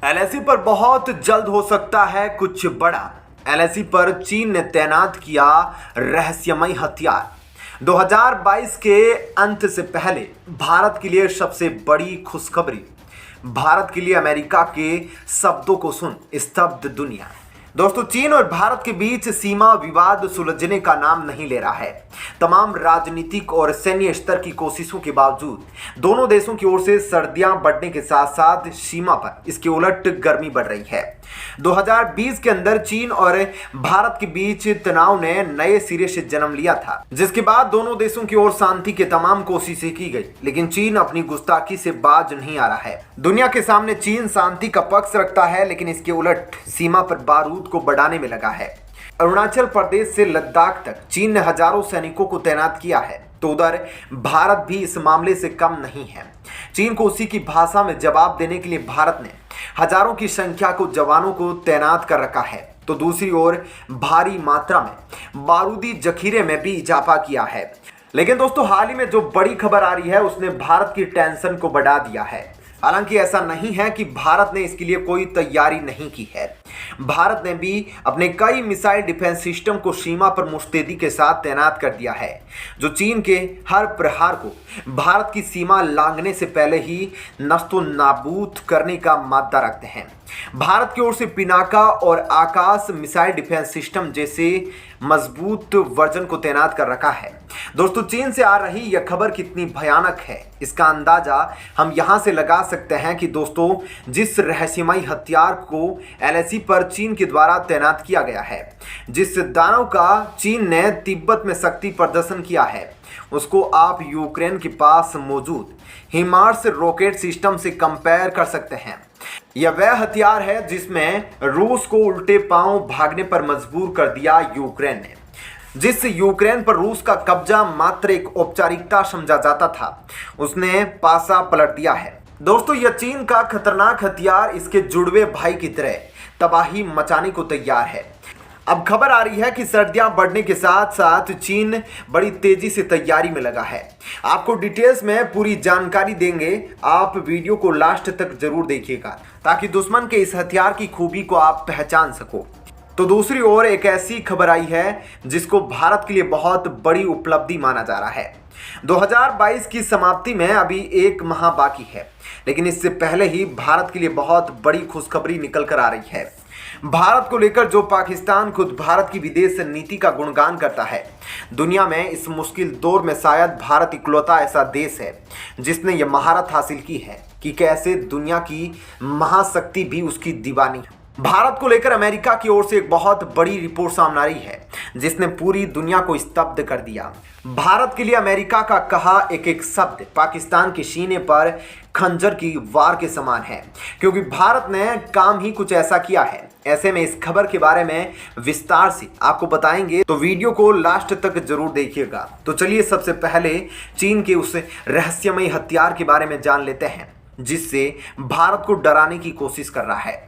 LAC पर बहुत जल्द हो सकता है कुछ बड़ा। एलएसी पर चीन ने तैनात किया रहस्यमय हथियार। 2022 के अंत से पहले भारत के लिए सबसे बड़ी खुशखबरी। भारत के लिए अमेरिका के शब्दों को सुन स्तब्ध दुनिया। दोस्तों, चीन और भारत के बीच सीमा विवाद सुलझने का नाम नहीं ले रहा है। तमाम राजनीतिक और सैन्य स्तर की कोशिशों के बावजूद दोनों देशों की ओर से सर्दियां बढ़ने के साथ साथ सीमा पर इसके उलट गर्मी बढ़ रही है। 2020 के अंदर चीन और भारत के बीच तनाव ने नए सिरे से जन्म लिया था, जिसके बाद दोनों देशों की ओर शांति की तमाम कोशिशें की गई, लेकिन चीन अपनी गुस्ताखी से बाज नहीं आ रहा है। दुनिया के सामने चीन शांति का पक्ष रखता है, लेकिन इसके उलट सीमा पर बारूद को बढ़ाने में लगा है। अरुणाचल प्रदेश से लद्दाख तक चीन ने हजारों सैनिकों को तैनात किया है, तो उधर भारत भी इस मामले से कम नहीं है। चीन को उसी की भाषा में जवाब देने के लिए भारत ने हजारों की संख्या को जवानों को तैनात कर रखा है, तो दूसरी ओर भारी मात्रा में बारूदी जखीरे में भी इजाफा किया है। लेकिन दोस्तों, हाल ही में जो बड़ी खबर आ रही है उसने भारत की टेंशन को बढ़ा दिया है। हालांकि ऐसा नहीं है कि भारत ने इसके लिए कोई तैयारी नहीं की है। भारत ने भी अपने कई मिसाइल डिफेंस सिस्टम को सीमा पर मुस्तैदी के साथ तैनात कर दिया है, जो चीन के हर प्रहार को भारत की सीमा लांघने से पहले ही नस्तो नाबूद करने का मादा रखते हैं। भारत की ओर से पिनाका और आकाश मिसाइल डिफेंस सिस्टम जैसे मजबूत वर्जन को तैनात कर रखा है। दोस्तों, चीन से आ रही यह खबर कितनी भयानक है, इसका अंदाजा हम यहां से लगा सकते हैं कि दोस्तों, जिस रहस्यमय हथियार को एलएसी पर चीन के द्वारा तैनात किया गया है, जिस दानव का चीन ने तिब्बत में शक्ति प्रदर्शन किया है, उसको आप यूक्रेन के पास मौजूद हिमार्स रॉकेट सिस्टम से कंपेयर कर सकते हैं। यह वह हथियार है जिसमें रूस को उल्टे पांव भागने पर मजबूर कर दिया यूक्रेन ने। जिस यूक्रेन पर रूस का कब्जा मात्र एक औपचारिकता समझा जाता था, उसने पासा पलट दिया है। दोस्तों, यह चीन का खतरनाक हथियार इसके जुड़वे भाई की तरह तबाही मचाने को तैयार है। अब खबर आ रही है कि सर्दियां बढ़ने के साथ साथ चीन बड़ी तेजी से तैयारी में लगा है। आपको डिटेल्स में पूरी जानकारी देंगे, आप वीडियो को लास्ट तक जरूर देखिएगा ताकि दुश्मन के इस हथियार की खूबी को आप पहचान सको। तो दूसरी ओर एक ऐसी खबर आई है जिसको भारत के लिए बहुत बड़ी उपलब्धि माना जा रहा है। 2022 की समाप्ति में अभी एक माह बाकी है, लेकिन इससे पहले ही भारत के लिए बहुत बड़ी खुशखबरी निकल कर आ रही है। भारत को लेकर जो पाकिस्तान खुद भारत की विदेश नीति का गुणगान करता है, दुनिया में इस मुश्किल दौर में शायद भारत इकलौता ऐसा देश है जिसने यह महारत हासिल की है कि कैसे दुनिया की महाशक्ति भी उसकी दीवानी है। भारत को लेकर अमेरिका की ओर से एक बहुत बड़ी रिपोर्ट सामने आ रही है जिसने पूरी दुनिया को स्तब्ध कर दिया। भारत के लिए अमेरिका का कहा एक एक शब्द पाकिस्तान के सीने पर खंजर की वार के समान है, क्योंकि भारत ने काम ही कुछ ऐसा किया है। ऐसे में इस खबर के बारे में विस्तार से आपको बताएंगे, तो वीडियो को लास्ट तक जरूर देखिएगा। तो चलिए सबसे पहले चीन के उस रहस्यमय हथियार के बारे में जान लेते हैं जिससे भारत को डराने की कोशिश कर रहा है।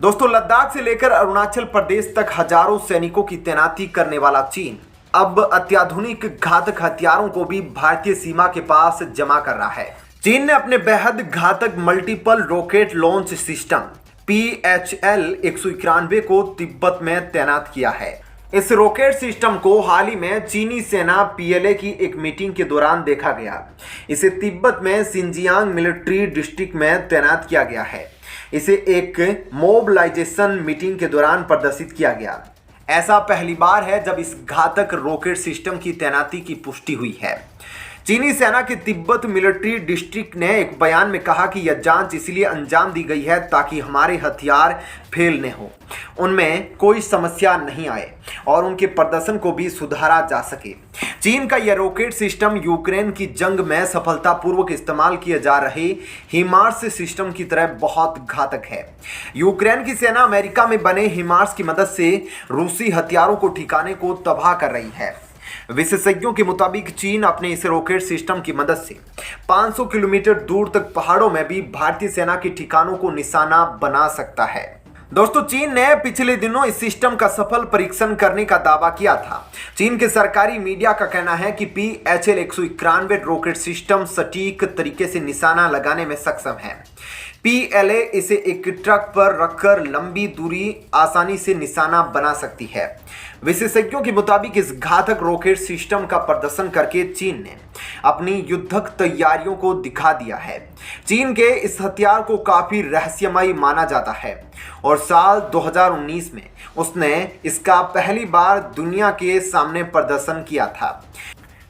दोस्तों, लद्दाख से लेकर अरुणाचल प्रदेश तक हजारों सैनिकों की तैनाती करने वाला चीन अब अत्याधुनिक घातक हथियारों को भी भारतीय सीमा के पास जमा कर रहा है। चीन ने अपने बेहद घातक multiple rocket launch system PHL 191 को तिब्बत में तैनात किया है। इस रॉकेट सिस्टम को हाल ही में चीनी सेना PLA की एक मीटिंग के दौरान देखा गया। इसे तिब्बत में सिंजियांग मिलिट्री डिस्ट्रिक्ट में तैनात किया गया है। इसे एक मोबिलाइजेशन मीटिंग के दौरान प्रदर्शित किया गया। ऐसा पहली बार है जब इस घातक रॉकेट सिस्टम की तैनाती की पुष्टि हुई है। चीनी सेना के तिब्बत मिलिट्री डिस्ट्रिक्ट ने एक बयान में कहा कि यह जांच इसलिए अंजाम दी गई है ताकि हमारे हथियार फेल न हो, उनमें कोई समस्या नहीं आए और उनके प्रदर्शन को भी सुधारा जा सके। चीन का यह रॉकेट सिस्टम यूक्रेन की जंग में सफलतापूर्वक इस्तेमाल किए जा रहे हिमार्स सिस्टम की तरह बहुत घातक है। यूक्रेन की सेना अमेरिका में बने हिमार्स की मदद से रूसी हथियारों को ठिकाने को तबाह कर रही है। विशेषज्ञों के मुताबिक चीन अपने इस रॉकेट सिस्टम की मदद से 500 किलोमीटर दूर तक पहाड़ों में भी भारतीय सेना के ठिकानों को निशाना बना सकता है। दोस्तों, चीन ने पिछले दिनों इस सिस्टम का सफल परीक्षण करने का दावा किया था। चीन के सरकारी मीडिया का कहना है कि PHL 191 रॉकेट सिस्टम सटीक तरीके से निशाना लगाने में सक्षम है। PLA इसे एक ट्रक पर रखकर लंबी दूरी आसानी से निशाना बना सकती है। विशेषज्ञों के मुताबिक इस घातक रॉकेट सिस्टम का प्रदर्शन करके चीन ने अपनी युद्धक तैयारियों को दिखा दिया है। चीन के इस हथियार को काफी रहस्यमय माना जाता है और साल 2019 में उसने इसका पहली बार दुनिया के सामने प्रदर्शन किया था।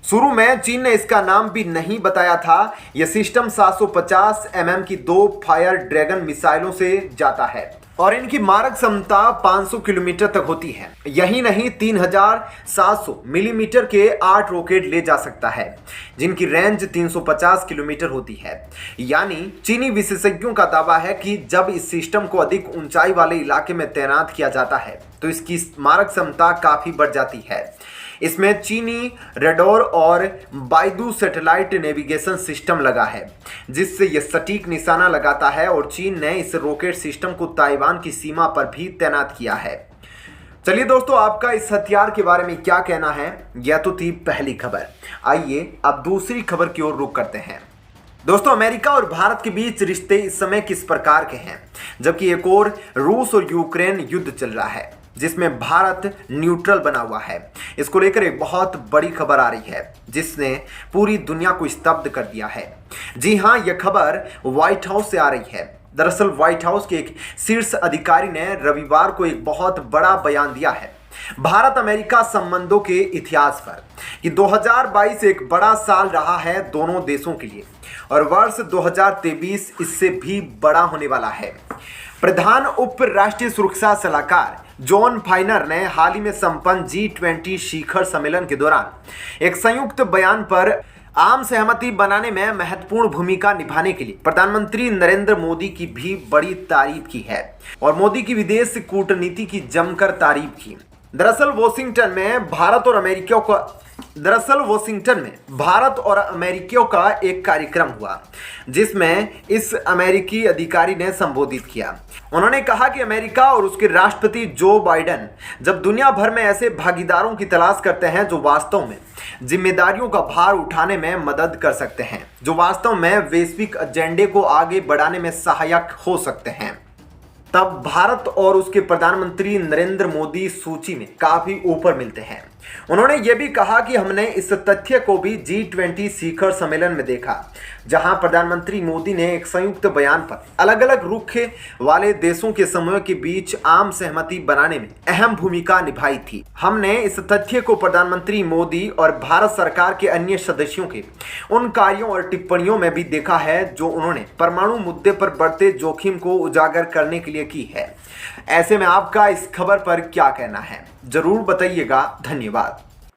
शुरू में चीन ने इसका नाम भी नहीं बताया था। यह सिस्टम 750 mm की 2 फायर ड्रैगन मिसाइलों से जाता है और इनकी मारक क्षमता 500 किलोमीटर तक होती है। यही नहीं, 3700 मिलीमीटर के 8 रॉकेट ले जा सकता है जिनकी रेंज 350 किलोमीटर होती है। यानी चीनी विशेषज्ञों का दावा है कि जब इस सिस्टम को अधिक ऊंचाई वाले इलाके में तैनात किया जाता है तो इसकी मारक क्षमता काफी बढ़ जाती है। इसमें चीनी रडार और बाइडू सैटेलाइट नेविगेशन सिस्टम लगा है जिससे यह सटीक निशाना लगाता है और चीन ने इस रॉकेट सिस्टम को ताइवान की सीमा पर भी तैनात किया है। चलिए दोस्तों, आपका इस हथियार के बारे में क्या कहना है? यह तो थी पहली खबर। आइए अब दूसरी खबर की ओर रुख करते हैं। दोस्तों, अमेरिका और भारत के बीच रिश्ते इस समय किस प्रकार के हैं, जबकि एक और रूस और यूक्रेन युद्ध चल रहा है जिसमें भारत न्यूट्रल बना हुआ है। इसको लेकर एक बहुत बड़ी खबर आ रही है जिसने पूरी दुनिया को स्तब्ध कर दिया है। जी हां, यह खबर व्हाइट हाउस से आ रही है। दरअसल व्हाइट हाउस के एक शीर्ष अधिकारी ने रविवार को एक बहुत बड़ा बयान दिया है भारत अमेरिका संबंधों के इतिहास पर कि 2022 एक बड़ा साल रहा है दोनों देशों के लिए और वर्ष 2023 इससे भी बड़ा होने वाला है। प्रधान उप राष्ट्रीय सुरक्षा सलाहकार जॉन फाइनर ने हाल ही में संपन्न G20 शिखर सम्मेलन के दौरान एक संयुक्त बयान पर आम सहमति बनाने में महत्वपूर्ण भूमिका निभाने के लिए प्रधानमंत्री नरेंद्र मोदी की भी बड़ी तारीफ की है और मोदी की विदेश कूटनीति की जमकर तारीफ की। दरअसल वॉशिंगटन में भारत और अमेरिकियों का एक कार्यक्रम हुआ जिसमें इस अमेरिकी अधिकारी ने संबोधित किया। उन्होंने कहा कि अमेरिका और उसके राष्ट्रपति जो बाइडेन जब दुनिया भर में ऐसे भागीदारों की तलाश करते हैं जो वास्तव में जिम्मेदारियों का भार उठाने में मदद कर सकते हैं, जो वास्तव में वैश्विक एजेंडे को आगे बढ़ाने में सहायक हो सकते हैं, तब भारत और उसके प्रधानमंत्री नरेंद्र मोदी सूची में काफी ऊपर मिलते हैं। उन्होंने ये भी कहा कि हमने इस तथ्य को भी G20 शिखर सम्मेलन में देखा जहां प्रधानमंत्री मोदी ने एक संयुक्त बयान पर अलग अलग रुख वाले देशों के समूह के बीच आम सहमति बनाने में अहम भूमिका निभाई थी। हमने इस तथ्य को प्रधानमंत्री मोदी और भारत सरकार के अन्य सदस्यों के उन कार्यों और टिप्पणियों में भी देखा है जो उन्होंने परमाणु मुद्दे पर बढ़ते जोखिम को उजागर करने के लिए की है। ऐसे में आपका इस खबर पर क्या कहना है, जरूर बताइएगा। धन्यवाद।